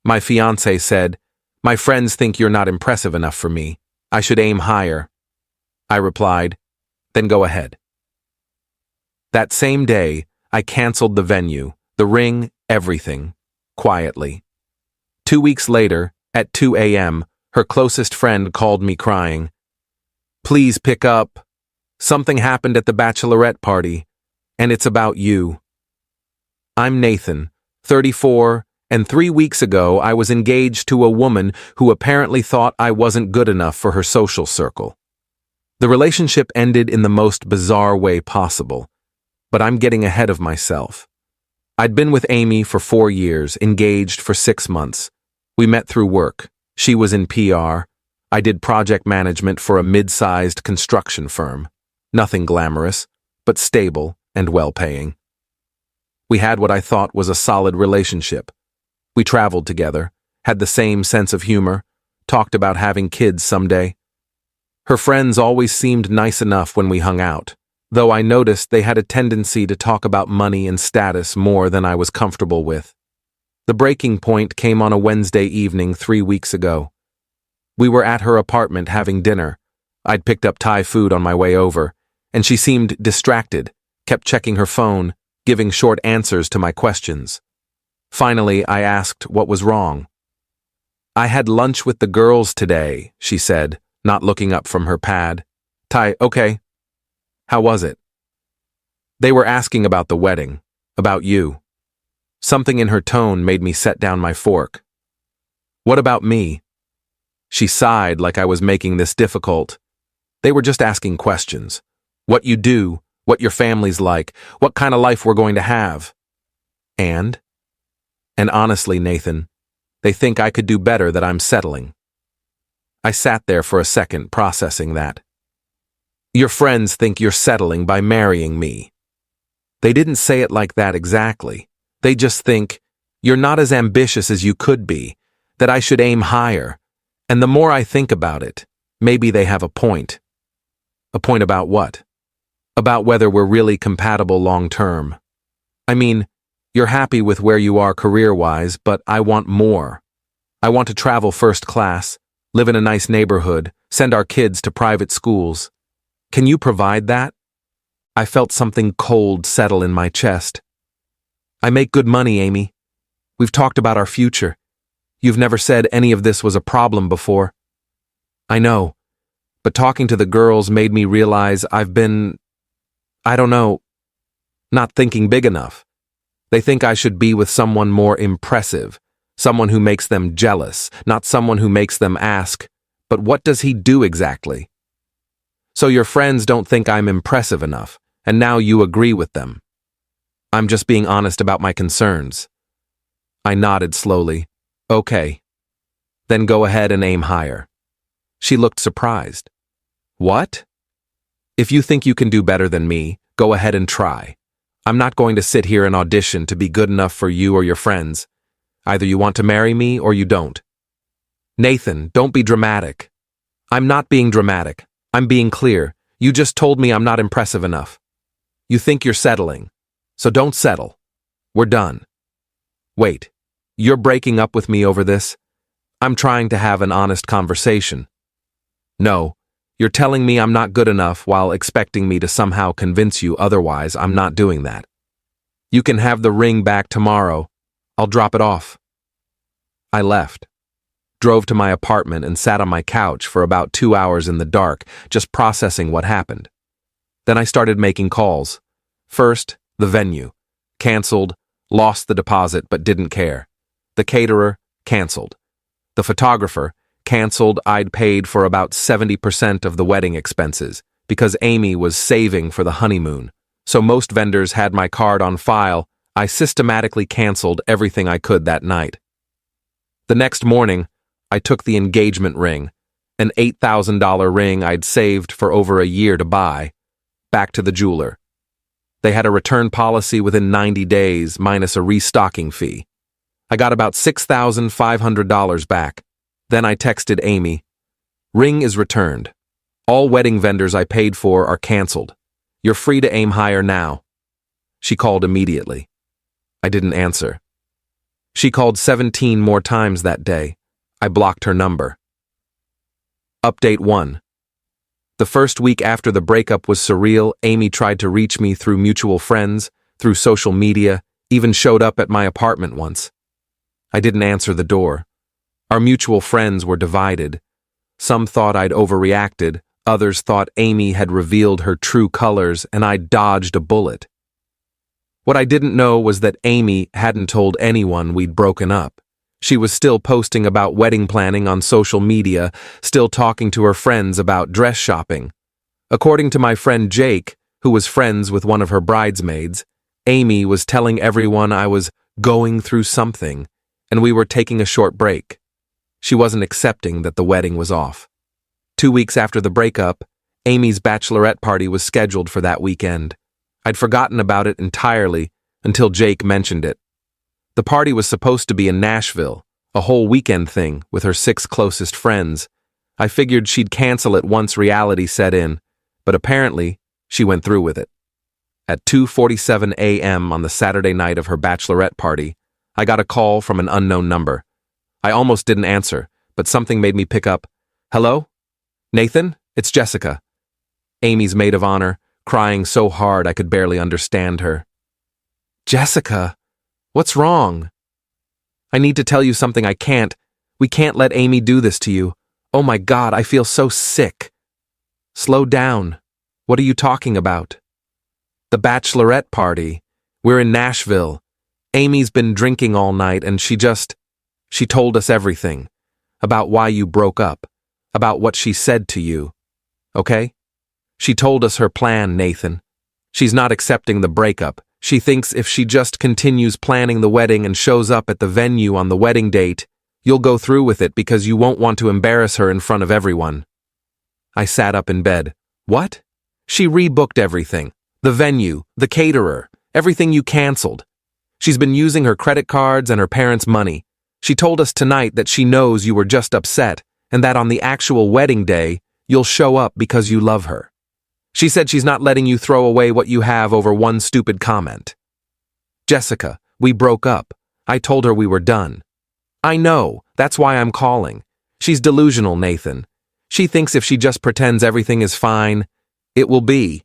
My fiancé said, "My friends think you're not impressive enough for me. I should aim higher." I replied, "Then go ahead." That same day, I canceled the venue, the ring, everything, quietly. 2 weeks later, at 2 a.m., her closest friend called me crying. "Please pick up. Something happened at the bachelorette party, and it's about you." I'm Nathan, 34, and 3 weeks ago I was engaged to a woman who apparently thought I wasn't good enough for her social circle. The relationship ended in the most bizarre way possible, but I'm getting ahead of myself. I'd been with Amy for 4 years, engaged for 6 months. We met through work. She was in PR. I did project management for a mid-sized construction firm. Nothing glamorous, but stable and well-paying. We had what I thought was a solid relationship. We traveled together, had the same sense of humor, talked about having kids someday. Her friends always seemed nice enough when we hung out, though I noticed they had a tendency to talk about money and status more than I was comfortable with. The breaking point came on a Wednesday evening 3 weeks ago. We were at her apartment having dinner. I'd picked up Thai food on my way over, and she seemed distracted, kept checking her phone, giving short answers to my questions. Finally, I asked what was wrong. "I had lunch with the girls today," she said, not looking up from her pad. "Thai, okay. How was it?" "They were asking about the wedding, about you." Something in her tone made me set down my fork. "What about me?" She sighed like I was making this difficult. "They were just asking questions. What you do, what your family's like, what kind of life we're going to have." And honestly, Nathan, they think I could do better, that I'm settling. I sat there for a second, processing that. "Your friends think you're settling by marrying me." They didn't say it like that exactly. They just think you're not as ambitious as you could be, that I should aim higher. And the more I think about it, maybe they have a point. A point about what? About whether we're really compatible long term. I mean, you're happy with where you are career-wise, but I want more. I want to travel first class, live in a nice neighborhood, send our kids to private schools. Can you provide that? I felt something cold settle in my chest. "I make good money, Amy. We've talked about our future. You've never said any of this was a problem before." "I know, but talking to the girls made me realize I've been, I don't know, not thinking big enough. They think I should be with someone more impressive, someone who makes them jealous, not someone who makes them ask, 'But what does he do exactly?' So your friends don't think I'm impressive enough, and now you agree with them." "I'm just being honest about my concerns." I nodded slowly. "Okay. Then go ahead and aim higher." She looked surprised. "What?" "If you think you can do better than me, go ahead and try. I'm not going to sit here and audition to be good enough for you or your friends. Either you want to marry me or you don't." "Nathan, don't be dramatic." "I'm not being dramatic. I'm being clear. You just told me I'm not impressive enough. You think you're settling. So don't settle. We're done." "Wait, you're breaking up with me over this?" "I'm trying to have an honest conversation." "No, you're telling me I'm not good enough while expecting me to somehow convince you otherwise. I'm not doing that. You can have the ring back tomorrow. I'll drop it off." I left, drove to my apartment and sat on my couch for about 2 hours in the dark, just processing what happened. Then I started making calls. First, the venue. Canceled, lost the deposit but didn't care. The caterer, canceled. The photographer, canceled. I'd paid for about 70% of the wedding expenses because Amy was saving for the honeymoon. So most vendors had my card on file. I systematically canceled everything I could that night. The next morning, I took the engagement ring, an $8,000 ring I'd saved for over a year to buy, back to the jeweler. They had a return policy within 90 days minus a restocking fee. I got about $6,500 back. Then I texted Amy, "Ring is returned. All wedding vendors I paid for are canceled. You're free to aim higher now." She called immediately. I didn't answer. She called 17 more times that day. I blocked her number. Update 1. The first week after the breakup was surreal. Amy tried to reach me through mutual friends, through social media, even showed up at my apartment once. I didn't answer the door. Our mutual friends were divided. Some thought I'd overreacted, others thought Amy had revealed her true colors and I'd dodged a bullet. What I didn't know was that Amy hadn't told anyone we'd broken up. She was still posting about wedding planning on social media, still talking to her friends about dress shopping. According to my friend Jake, who was friends with one of her bridesmaids, Amy was telling everyone I was going through something, and we were taking a short break. She wasn't accepting that the wedding was off. 2 weeks after the breakup, Amy's bachelorette party was scheduled for that weekend. I'd forgotten about it entirely until Jake mentioned it. The party was supposed to be in Nashville, a whole weekend thing with her 6 closest friends. I figured she'd cancel it once reality set in, but apparently she went through with it. At 2:47 a.m. on the Saturday night of her bachelorette party, I got a call from an unknown number. I almost didn't answer, but something made me pick up. Hello? Nathan? It's Jessica. Amy's maid of honor, crying so hard I could barely understand her. Jessica, what's wrong? I need to tell you something I can't. We can't let Amy do this to you. Oh my God, I feel so sick. Slow down. What are you talking about? The bachelorette party. We're in Nashville. Amy's been drinking all night and she told us everything. About why you broke up. About what she said to you. Okay? She told us her plan, Nathan. She's not accepting the breakup. She thinks if she just continues planning the wedding and shows up at the venue on the wedding date, you'll go through with it because you won't want to embarrass her in front of everyone. I sat up in bed. What? She rebooked everything. The venue, the caterer, everything you canceled. She's been using her credit cards and her parents' money. She told us tonight that she knows you were just upset and that on the actual wedding day, you'll show up because you love her. She said she's not letting you throw away what you have over one stupid comment. Jessica, we broke up. I told her we were done. I know, that's why I'm calling. She's delusional, Nathan. She thinks if she just pretends everything is fine, it will be.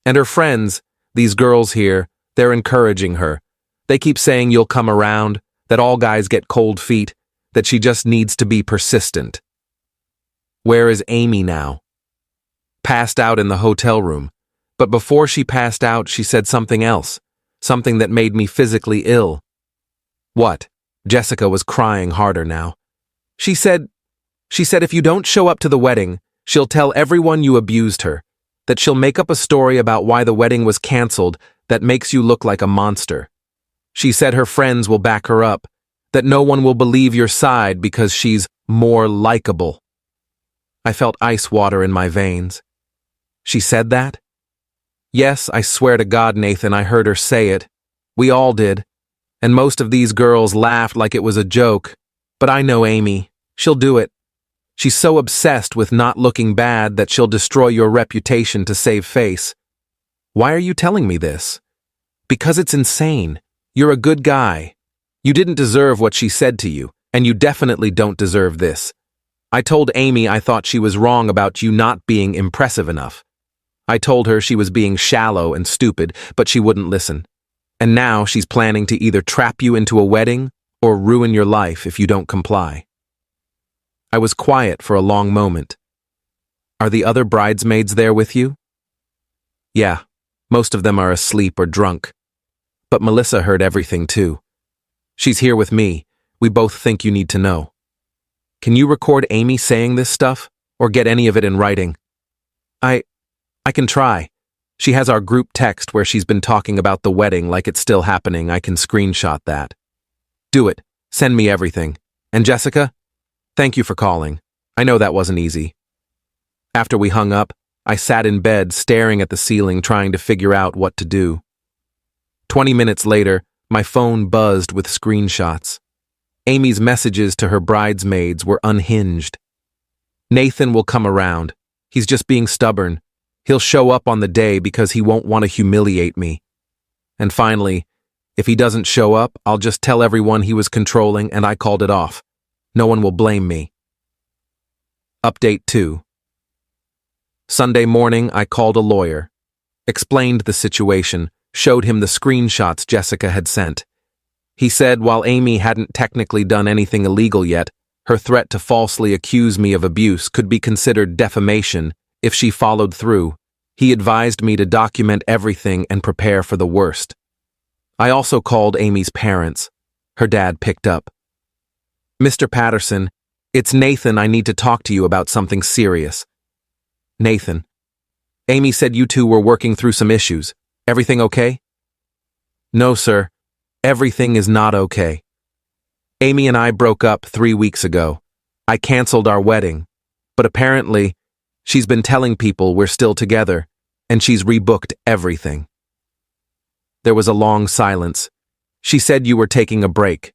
And her friends, these girls here, they're encouraging her. They keep saying you'll come around, that all guys get cold feet, that she just needs to be persistent. Where is Amy now? Passed out in the hotel room. But before she passed out, she said something else, something that made me physically ill. What? Jessica was crying harder now. She said if you don't show up to the wedding, she'll tell everyone you abused her, that she'll make up a story about why the wedding was canceled that makes you look like a monster. She said her friends will back her up, that no one will believe your side because she's more likable. I felt ice water in my veins. She said that? Yes, I swear to God, Nathan, I heard her say it. We all did. And most of these girls laughed like it was a joke. But I know Amy. She'll do it. She's so obsessed with not looking bad that she'll destroy your reputation to save face. Why are you telling me this? Because it's insane. You're a good guy. You didn't deserve what she said to you, and you definitely don't deserve this. I told Amy I thought she was wrong about you not being impressive enough. I told her she was being shallow and stupid, but she wouldn't listen. And now she's planning to either trap you into a wedding or ruin your life if you don't comply. I was quiet for a long moment. Are the other bridesmaids there with you? Yeah, most of them are asleep or drunk. But Melissa heard everything too. She's here with me. We both think you need to know. Can you record Amy saying this stuff, or get any of it in writing? I can try. She has our group text where she's been talking about the wedding like it's still happening. I can screenshot that. Do it. Send me everything. And Jessica, thank you for calling. I know that wasn't easy. After we hung up, I sat in bed staring at the ceiling trying to figure out what to do. 20 minutes later, my phone buzzed with screenshots. Amy's messages to her bridesmaids were unhinged. Nathan will come around. He's just being stubborn. He'll show up on the day because he won't want to humiliate me. And finally, If he doesn't show up, I'll just tell everyone he was controlling and I called it off. No one will blame me. Update 2. Sunday morning, I called a lawyer, explained the situation, showed him the screenshots Jessica had sent. He said while Amy hadn't technically done anything illegal yet, her threat to falsely accuse me of abuse could be considered defamation if she followed through. He advised me to document everything and prepare for the worst. I also called Amy's parents. Her dad picked up. "Mr. Patterson, it's Nathan. I need to talk to you about something serious." "Nathan. Amy said you two were working through some issues. Everything okay?" "No, sir. Everything is not okay. Amy and I broke up 3 weeks ago. I canceled our wedding, but apparently she's been telling people we're still together, and she's rebooked everything." There was a long silence. "She said you were taking a break."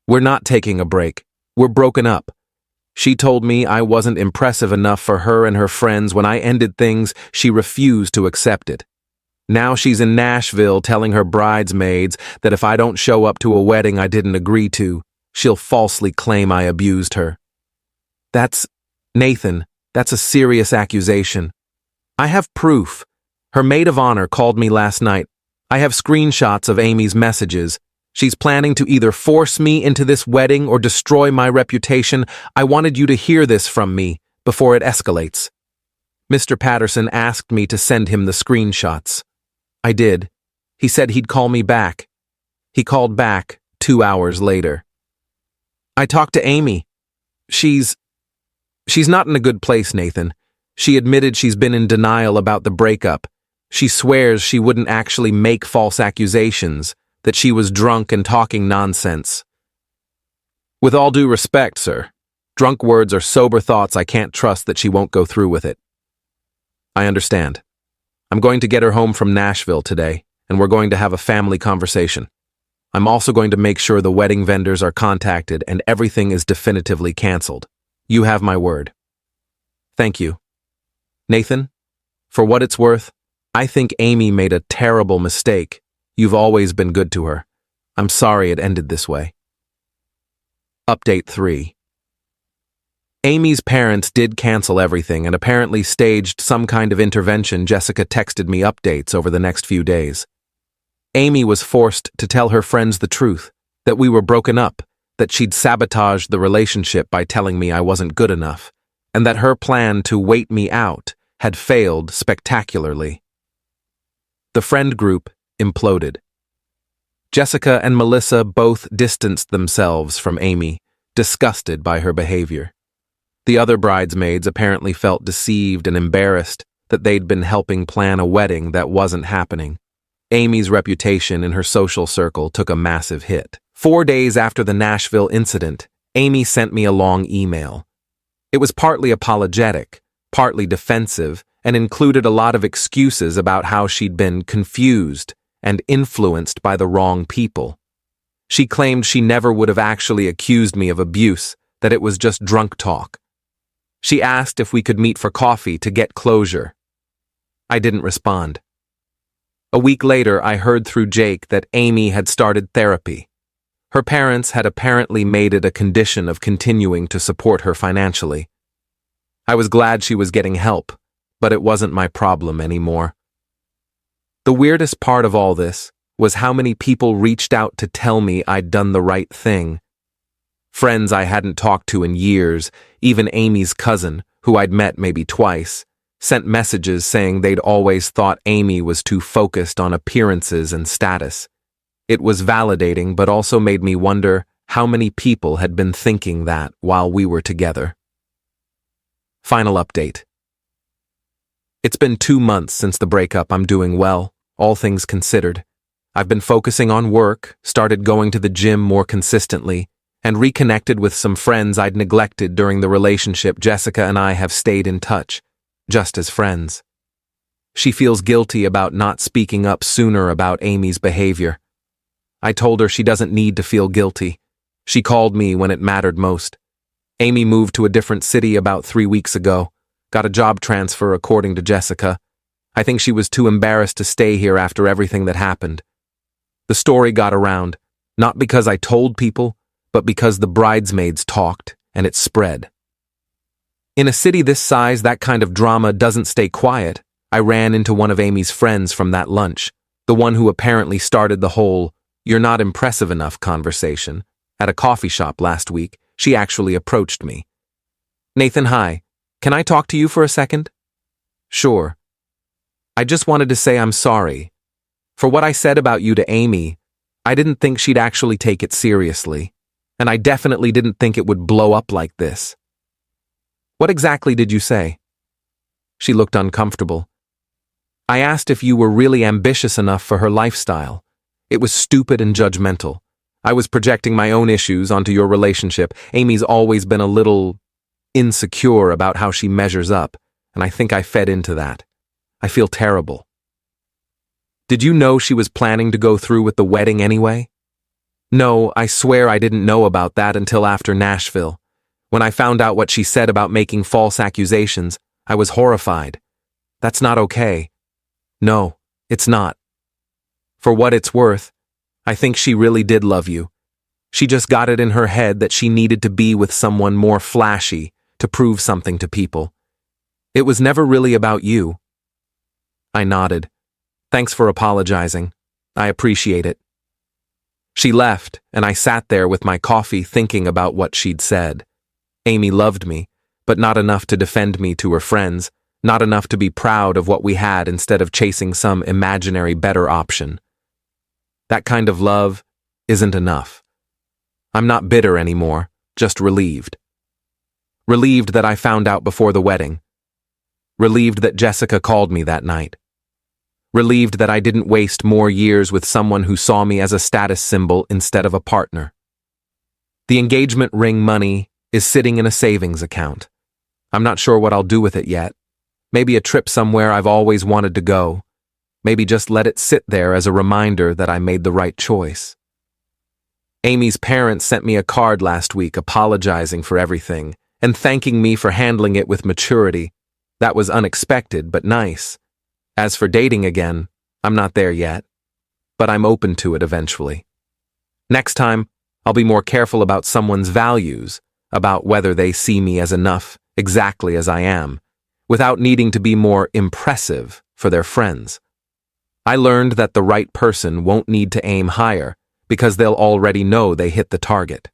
"We're not taking a break. We're broken up. She told me I wasn't impressive enough for her and her friends. When I ended things, she refused to accept it. Now she's in Nashville telling her bridesmaids that if I don't show up to a wedding I didn't agree to, she'll falsely claim I abused her." Nathan, that's a serious accusation. I have proof. Her maid of honor called me last night. I have screenshots of Amy's messages. She's planning to either force me into this wedding or destroy my reputation. I wanted you to hear this from me before it escalates. Mr. Patterson asked me to send him the screenshots. I did. He said he'd call me back. He called back 2 hours later. I talked to Amy. She's not in a good place, Nathan. She admitted she's been in denial about the breakup. She swears she wouldn't actually make false accusations, that she was drunk and talking nonsense. With all due respect, sir, drunk words are sober thoughts. I can't trust that she won't go through with it. I understand. I'm going to get her home from Nashville today, and we're going to have a family conversation. I'm also going to make sure the wedding vendors are contacted and everything is definitively canceled. You have my word. Thank you. Nathan, for what it's worth, I think Amy made a terrible mistake. You've always been good to her. I'm sorry it ended this way. Update 3. Amy's parents did cancel everything and apparently staged some kind of intervention. Jessica texted me updates over the next few days. Amy was forced to tell her friends the truth, that we were broken up, that she'd sabotaged the relationship by telling me I wasn't good enough, and that her plan to wait me out had failed spectacularly. The friend group imploded. Jessica and Melissa both distanced themselves from Amy, disgusted by her behavior. The other bridesmaids apparently felt deceived and embarrassed that they'd been helping plan a wedding that wasn't happening. Amy's reputation in her social circle took a massive hit. 4 days after the Nashville incident, Amy sent me a long email. It was partly apologetic, partly defensive, and included a lot of excuses about how she'd been confused and influenced by the wrong people. She claimed she never would have actually accused me of abuse, that it was just drunk talk. She asked if we could meet for coffee to get closure. I didn't respond. A week later, I heard through Jake that Amy had started therapy. Her parents had apparently made it a condition of continuing to support her financially. I was glad she was getting help, but it wasn't my problem anymore. The weirdest part of all this was how many people reached out to tell me I'd done the right thing. Friends I hadn't talked to in years, even Amy's cousin, who I'd met maybe twice, sent messages saying they'd always thought Amy was too focused on appearances and status. It was validating, but also made me wonder how many people had been thinking that while we were together. Final update. It's been 2 months since the breakup. I'm doing well, all things considered. I've been focusing on work, started going to the gym more consistently, and reconnected with some friends I'd neglected during the relationship. Jessica and I have stayed in touch, just as friends. She feels guilty about not speaking up sooner about Amy's behavior. I told her she doesn't need to feel guilty. She called me when it mattered most. Amy moved to a different city about 3 weeks ago, got a job transfer according to Jessica. I think she was too embarrassed to stay here after everything that happened. The story got around, not because I told people, but because the bridesmaids talked, and it spread. In a city this size, that kind of drama doesn't stay quiet. I ran into one of Amy's friends from that lunch, the one who apparently started the whole "you're not impressive enough" conversation. At a coffee shop last week, she actually approached me. "Nathan, hi. Can I talk to you for a second?" "Sure." "I just wanted to say I'm sorry. For what I said about you to Amy, I didn't think she'd actually take it seriously, and I definitely didn't think it would blow up like this." "What exactly did you say?" She looked uncomfortable. "I asked if you were really ambitious enough for her lifestyle. It was stupid and judgmental. I was projecting my own issues onto your relationship. Amy's always been a little insecure about how she measures up, and I think I fed into that. I feel terrible." "Did you know she was planning to go through with the wedding anyway?" "No, I swear I didn't know about that until after Nashville. When I found out what she said about making false accusations, I was horrified. That's not okay." "No, it's not. For what it's worth, I think she really did love you. She just got it in her head that she needed to be with someone more flashy to prove something to people. It was never really about you." I nodded. "Thanks for apologizing. I appreciate it." She left, and I sat there with my coffee thinking about what she'd said. Amy loved me, but not enough to defend me to her friends, not enough to be proud of what we had instead of chasing some imaginary better option. That kind of love isn't enough. I'm not bitter anymore, just relieved. Relieved that I found out before the wedding. Relieved that Jessica called me that night. Relieved that I didn't waste more years with someone who saw me as a status symbol instead of a partner. The engagement ring money is sitting in a savings account. I'm not sure what I'll do with it yet. Maybe a trip somewhere I've always wanted to go. Maybe just let it sit there as a reminder that I made the right choice. Amy's parents sent me a card last week apologizing for everything and thanking me for handling it with maturity. That was unexpected, but nice. As for dating again, I'm not there yet, but I'm open to it eventually. Next time, I'll be more careful about someone's values, about whether they see me as enough, exactly as I am, without needing to be more impressive for their friends. I learned that the right person won't need to aim higher because they'll already know they hit the target.